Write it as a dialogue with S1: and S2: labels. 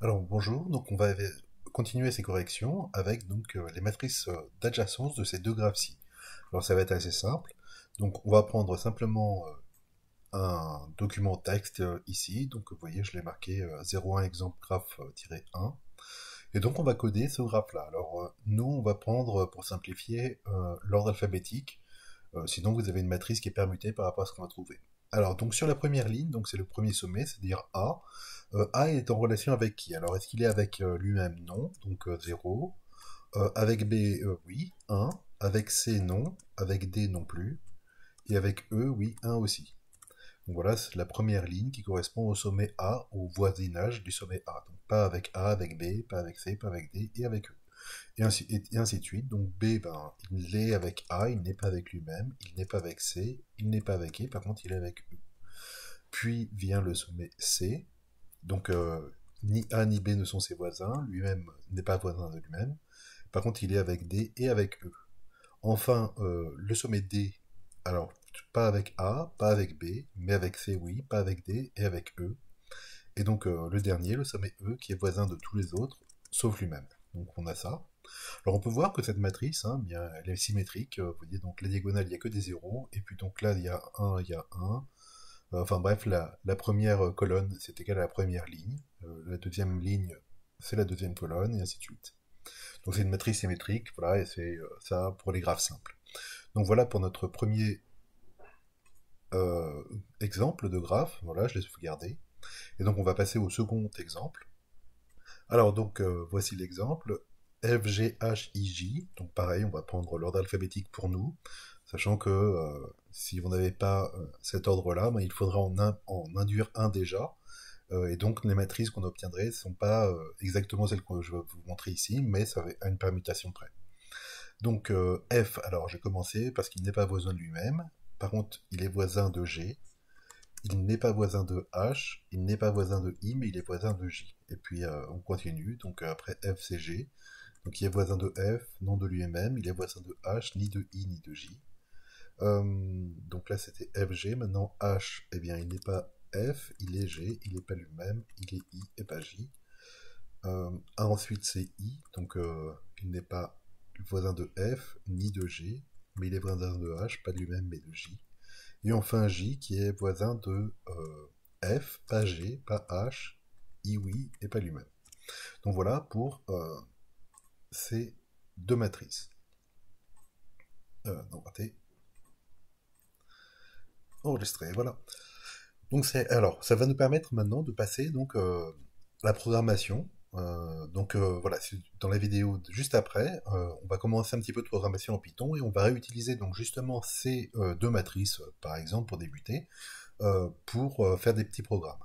S1: Alors bonjour, donc on va continuer ces corrections avec donc les matrices d'adjacence de ces deux graphes-ci. Alors ça va être assez simple. Donc on va prendre simplement un document texte ici. Donc vous voyez, je l'ai marqué 01 exemple graphe-1. Et donc on va coder ce graphe-là. Alors nous, on va prendre, pour simplifier, l'ordre alphabétique. Sinon vous avez une matrice qui est permutée par rapport à ce qu'on va trouver. Alors, donc sur la première ligne, donc c'est le premier sommet, c'est-à-dire A. A est en relation avec qui? Alors, est-ce qu'il est avec lui-même? Non, donc 0. Avec B, oui, 1. Avec C, non. Avec D, non plus. Et avec E, oui, 1 aussi. Donc voilà, c'est la première ligne qui correspond au sommet A, au voisinage du sommet A. Donc pas avec A, avec B, pas avec C, pas avec D, et avec E. Et ainsi de suite. Donc B, ben, il est avec A, il n'est pas avec lui-même, il n'est pas avec C, il n'est pas avec E, par contre il est avec E. Puis vient le sommet C, donc ni A ni B ne sont ses voisins, lui-même n'est pas voisin de lui-même, par contre il est avec D et avec E. Enfin, le sommet D, alors pas avec A, pas avec B, mais avec C oui, pas avec D et avec E. Et donc le dernier, le sommet E, qui est voisin de tous les autres, sauf lui-même. Donc on a ça. Alors on peut voir que cette matrice, hein, bien, elle est symétrique. Vous voyez, donc la diagonale, il n'y a que des zéros. Et puis donc là, il y a 1, il y a 1. Enfin bref, la première colonne, c'est égal à la première ligne. La deuxième ligne, c'est la deuxième colonne, et ainsi de suite. Donc c'est une matrice symétrique, voilà, et c'est ça pour les graphes simples. Donc voilà pour notre premier euh, exemple de graphe. Voilà, je l'ai sauvegardé. Et donc on va passer au second exemple. Alors donc voici l'exemple. F, G, H, I, J. Donc pareil, on va prendre l'ordre alphabétique pour nous, sachant que si vous n'avez pas cet ordre-là, ben, il faudra en induire un déjà. Et donc les matrices qu'on obtiendrait ne sont pas exactement celles que je vais vous montrer ici, mais ça va à une permutation près. Donc F, alors j'ai commencé parce qu'il n'est pas voisin de lui-même. Par contre, il est voisin de G. Il n'est pas voisin de H, il n'est pas voisin de I, mais il est voisin de J. Et puis on continue, donc après F c'est G. Donc il est voisin de F, non de lui-même, il est voisin de H, ni de I, ni de J. Donc là c'était FG, maintenant H, eh bien il n'est pas F, il est G, il n'est pas lui-même, il est I et pas J. Ensuite c'est I, donc il n'est pas voisin de F, ni de G, mais il est voisin de H, pas de lui-même, mais de J. Et enfin J qui est voisin de F, pas G, pas H, I oui et pas lui-même. Donc voilà pour ces deux matrices. Non, raté. Enregistré, voilà. Donc alors, ça va nous permettre maintenant de passer donc à la programmation. Donc voilà, dans la vidéo juste après, on va commencer un petit peu de programmation en Python et on va réutiliser donc justement ces deux matrices, par exemple pour débuter, pour faire des petits programmes.